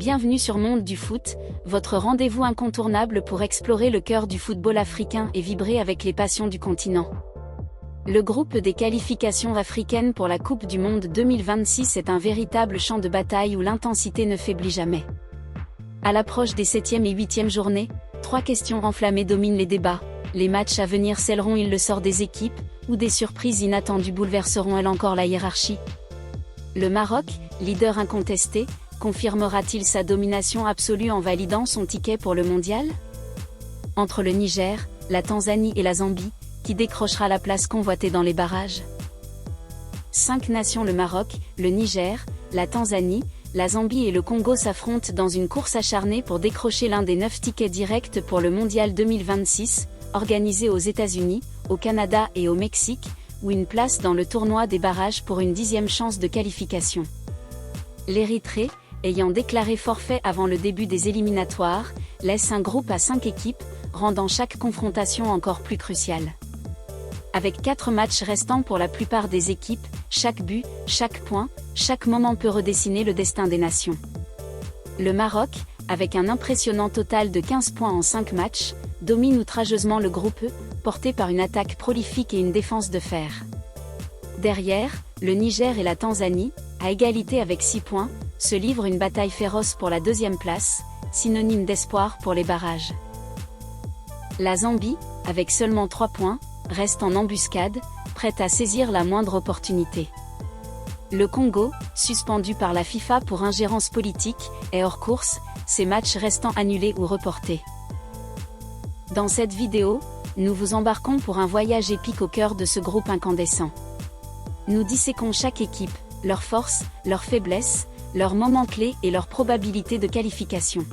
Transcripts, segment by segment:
Bienvenue sur Monde du Foot, votre rendez-vous incontournable pour explorer le cœur du football africain et vibrer avec les passions du continent. Le groupe des qualifications africaines pour la Coupe du Monde 2026 est un véritable champ de bataille où l'intensité ne faiblit jamais. À l'approche des 7e et 8e journées, 3 questions enflammées dominent les débats. Les matchs à venir scelleront-ils le sort des équipes, ou des surprises inattendues bouleverseront-elles encore la hiérarchie? Le Maroc, leader incontesté, confirmera-t-il sa domination absolue en validant son ticket pour le mondial? Entre le Niger, la Tanzanie et la Zambie, qui décrochera la place convoitée dans les barrages? 5 nations: le Maroc, le Niger, la Tanzanie, la Zambie et le Congo s'affrontent dans une course acharnée pour décrocher l'un des 9 tickets directs pour le mondial 2026, organisé aux États-Unis, au Canada et au Mexique, ou une place dans le tournoi des barrages pour une 10e chance de qualification. L'Érythrée, ayant déclaré forfait avant le début des éliminatoires, laisse un groupe à 5 équipes, rendant chaque confrontation encore plus cruciale. Avec 4 matchs restants pour la plupart des équipes, chaque but, chaque point, chaque moment peut redessiner le destin des nations. Le Maroc, avec un impressionnant total de 15 points en 5 matchs, domine outrageusement le groupe E, porté par une attaque prolifique et une défense de fer. Derrière, le Niger et la Tanzanie, à égalité avec 6 points, se livrent une bataille féroce pour la 2e place, synonyme d'espoir pour les barrages. La Zambie, avec seulement 3 points, reste en embuscade, prête à saisir la moindre opportunité. Le Congo, suspendu par la FIFA pour ingérence politique, est hors course, ses matchs restant annulés ou reportés. Dans cette vidéo, nous vous embarquons pour un voyage épique au cœur de ce groupe incandescent. Nous disséquons chaque équipe, leurs forces, leurs faiblesses, leurs moments clés et leurs probabilités de qualification.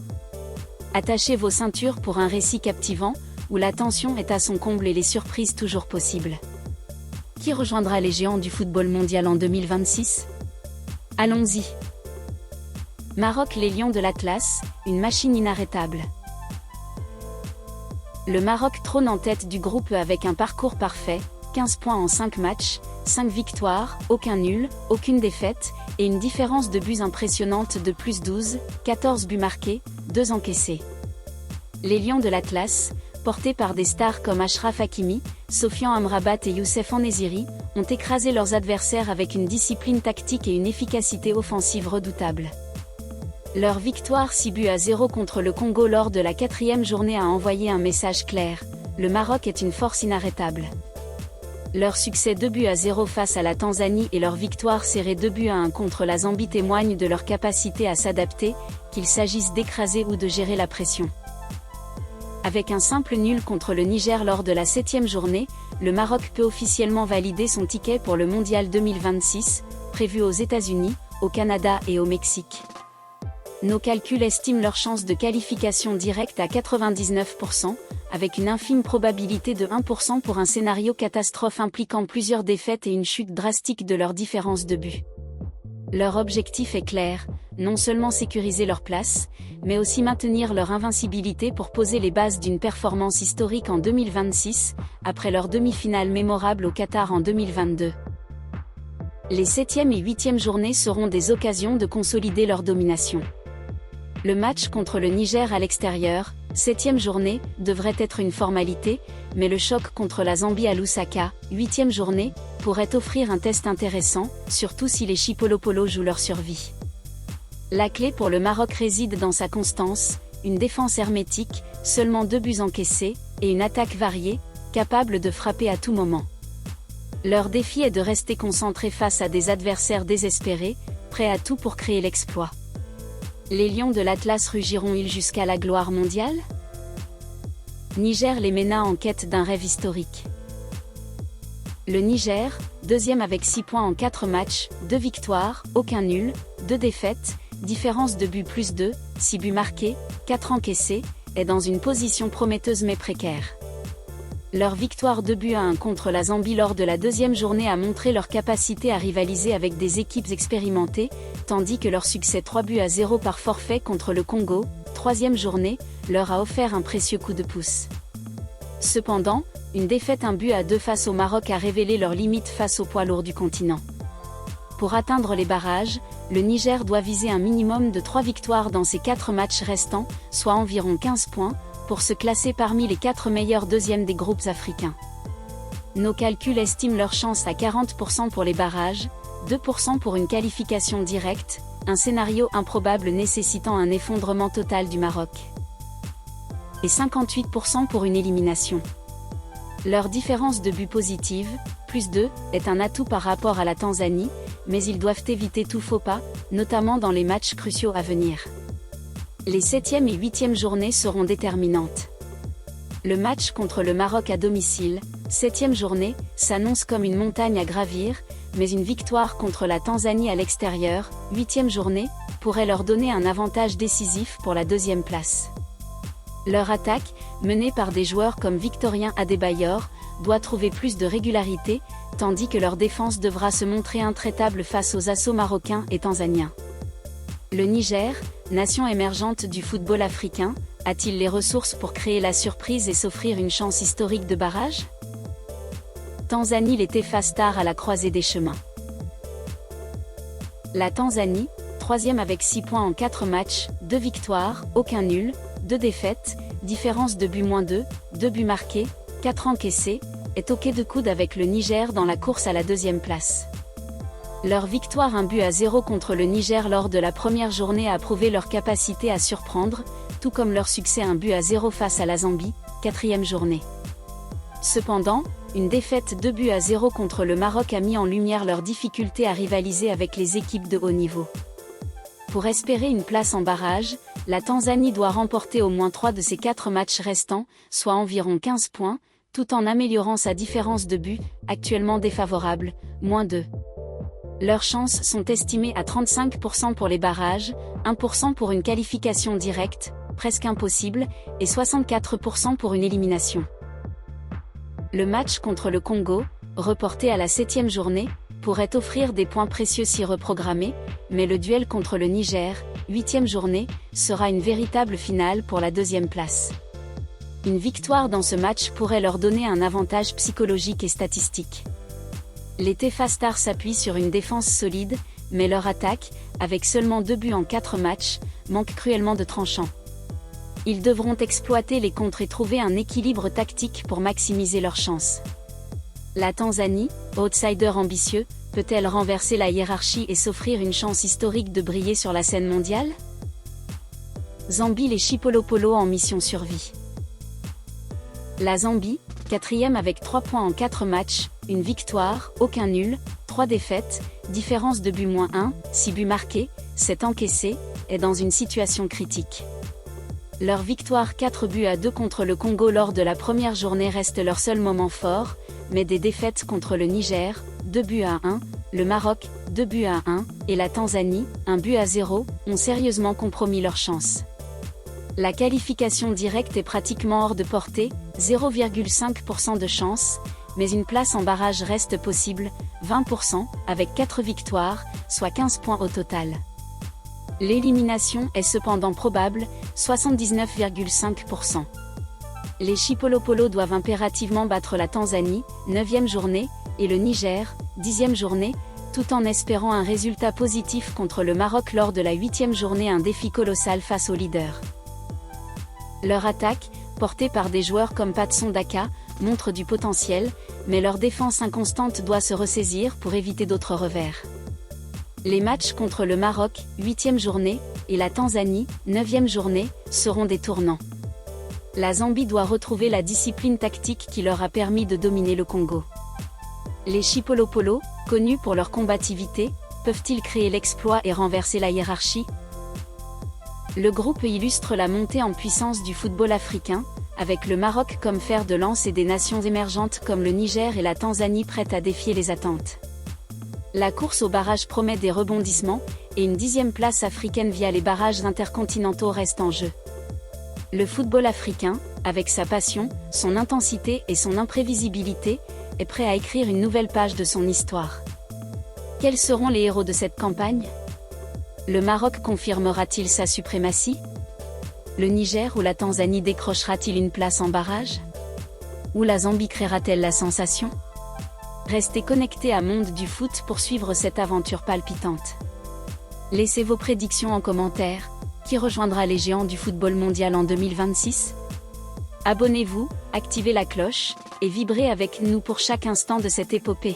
Attachez vos ceintures pour un récit captivant, où la tension est à son comble et les surprises toujours possibles. Qui rejoindra les géants du football mondial en 2026? Allons-y. Maroc: les Lions de l'Atlas, une machine inarrêtable. Le Maroc trône en tête du groupe avec un parcours parfait, 15 points en 5 matchs, 5 victoires, aucun nul, aucune défaite, et une différence de buts impressionnante de plus 12, 14 buts marqués, 2 encaissés. Les Lions de l'Atlas, portés par des stars comme Achraf Hakimi, Sofiane Amrabat et Youssef En-Nesyri, ont écrasé leurs adversaires avec une discipline tactique et une efficacité offensive redoutables. Leur victoire 6-0 contre le Congo lors de la 4e journée a envoyé un message clair: le Maroc est une force inarrêtable. Leur succès 2-0 face à la Tanzanie et leur victoire serrée 2-1 contre la Zambie témoignent de leur capacité à s'adapter, qu'il s'agisse d'écraser ou de gérer la pression. Avec un simple nul contre le Niger lors de la 7e journée, le Maroc peut officiellement valider son ticket pour le mondial 2026, prévu aux États-Unis, au Canada et au Mexique. Nos calculs estiment leur chance de qualification directe à 99%, avec une infime probabilité de 1% pour un scénario catastrophe impliquant plusieurs défaites et une chute drastique de leur différence de but. Leur objectif est clair, non seulement sécuriser leur place, mais aussi maintenir leur invincibilité pour poser les bases d'une performance historique en 2026, après leur demi-finale mémorable au Qatar en 2022. Les 7e et 8e journées seront des occasions de consolider leur domination. Le match contre le Niger à l'extérieur, 7e journée, devrait être une formalité, mais le choc contre la Zambie à Lusaka, 8e journée, pourrait offrir un test intéressant, surtout si les Chipolopolo jouent leur survie. La clé pour le Maroc réside dans sa constance, une défense hermétique, seulement 2 buts encaissés, et une attaque variée, capable de frapper à tout moment. Leur défi est de rester concentré face à des adversaires désespérés, prêts à tout pour créer l'exploit. Les Lions de l'Atlas rugiront-ils jusqu'à la gloire mondiale? Niger: les MENA en quête d'un rêve historique. Le Niger, 2e avec 6 points en 4 matchs, 2 victoires, aucun nul, 2 défaites, différence de but plus 2, 6 buts marqués, 4 encaissés, est dans une position prometteuse mais précaire. Leur victoire 2-1 contre la Zambie lors de la 2e journée a montré leur capacité à rivaliser avec des équipes expérimentées, tandis que leur succès 3-0 par forfait contre le Congo, 3e journée, leur a offert un précieux coup de pouce. Cependant, une défaite 1-2 face au Maroc a révélé leurs limites face au poids lourd du continent. Pour atteindre les barrages, le Niger doit viser un minimum de 3 victoires dans ses 4 matchs restants, soit environ 15 points, pour se classer parmi les 4 meilleurs deuxièmes des groupes africains. Nos calculs estiment leurs chances à 40% pour les barrages, 2% pour une qualification directe, un scénario improbable nécessitant un effondrement total du Maroc, et 58% pour une élimination. Leur différence de but positive, +2, est un atout par rapport à la Tanzanie, mais ils doivent éviter tout faux pas, notamment dans les matchs cruciaux à venir. Les 7e et 8e journées seront déterminantes. Le match contre le Maroc à domicile, 7e journée, s'annonce comme une montagne à gravir, mais une victoire contre la Tanzanie à l'extérieur, 8e journée, pourrait leur donner un avantage décisif pour la 2e place. Leur attaque, menée par des joueurs comme Victorien Adebayor, doit trouver plus de régularité, tandis que leur défense devra se montrer intraitable face aux assauts marocains et tanzaniens. Le Niger, nation émergente du football africain, a-t-il les ressources pour créer la surprise et s'offrir une chance historique de barrage? Tanzanie, les Taifa Stars à la croisée des chemins. La Tanzanie, 3e avec 6 points en 4 matchs, 2 victoires, aucun nul, 2 défaites, différence de but -2, 2 buts marqués, 4 encaissés, est au quai de coude avec le Niger dans la course à la 2e place. Leur victoire 1-0 contre le Niger lors de la première journée a prouvé leur capacité à surprendre, tout comme leur succès 1-0 face à la Zambie, 4e journée. Cependant, une défaite 2-0 contre le Maroc a mis en lumière leur difficulté à rivaliser avec les équipes de haut niveau. Pour espérer une place en barrage, la Tanzanie doit remporter au moins 3 de ses 4 matchs restants, soit environ 15 points, tout en améliorant sa différence de but, actuellement défavorable, -2. Leurs chances sont estimées à 35% pour les barrages, 1% pour une qualification directe, presque impossible, et 64% pour une élimination. Le match contre le Congo, reporté à la 7e journée, pourrait offrir des points précieux si reprogrammés, mais le duel contre le Niger, 8e journée, sera une véritable finale pour la 2e place. Une victoire dans ce match pourrait leur donner un avantage psychologique et statistique. Les Taifa Stars s'appuient sur une défense solide, mais leur attaque, avec seulement 2 buts en 4 matchs, manque cruellement de tranchant. Ils devront exploiter les contres et trouver un équilibre tactique pour maximiser leurs chances. La Tanzanie, outsider ambitieux, peut-elle renverser la hiérarchie et s'offrir une chance historique de briller sur la scène mondiale? Zambie, les Chipolopolo en mission survie. La Zambie, 4e avec 3 points en 4 matchs, une victoire, aucun nul, 3 défaites, différence de but -1, 6 buts marqués, 7 encaissés, est dans une situation critique. Leur victoire 4-2 contre le Congo lors de la première journée reste leur seul moment fort, mais des défaites contre le Niger, 2-1, le Maroc, 2-1, et la Tanzanie, 1-0, ont sérieusement compromis leurs chances. La qualification directe est pratiquement hors de portée, 0,5% de chance, mais une place en barrage reste possible, 20%, avec 4 victoires, soit 15 points au total. L'élimination est cependant probable, 79,5%. Les Chipolopolo doivent impérativement battre la Tanzanie, 9e journée, et le Niger, 10e journée, tout en espérant un résultat positif contre le Maroc lors de la 8e journée, un défi colossal face aux leaders. Leur attaque, portée par des joueurs comme Patson Daka, montre du potentiel, mais leur défense inconstante doit se ressaisir pour éviter d'autres revers. Les matchs contre le Maroc, 8e journée, et la Tanzanie, 9e journée, seront des tournants. La Zambie doit retrouver la discipline tactique qui leur a permis de dominer le Congo. Les Chipolopolo, connus pour leur combativité, peuvent-ils créer l'exploit et renverser la hiérarchie? Le groupe illustre la montée en puissance du football africain, avec le Maroc comme fer de lance et des nations émergentes comme le Niger et la Tanzanie prêtes à défier les attentes. La course au barrage promet des rebondissements, et une 10e place africaine via les barrages intercontinentaux reste en jeu. Le football africain, avec sa passion, son intensité et son imprévisibilité, est prêt à écrire une nouvelle page de son histoire. Quels seront les héros de cette campagne? Le Maroc confirmera-t-il sa suprématie? Le Niger ou la Tanzanie décrochera-t-il une place en barrage? Ou la Zambie créera-t-elle la sensation? Restez connectés à Monde du Foot pour suivre cette aventure palpitante. Laissez vos prédictions en commentaire. Qui rejoindra les géants du football mondial en 2026? Abonnez-vous, activez la cloche, et vibrez avec nous pour chaque instant de cette épopée.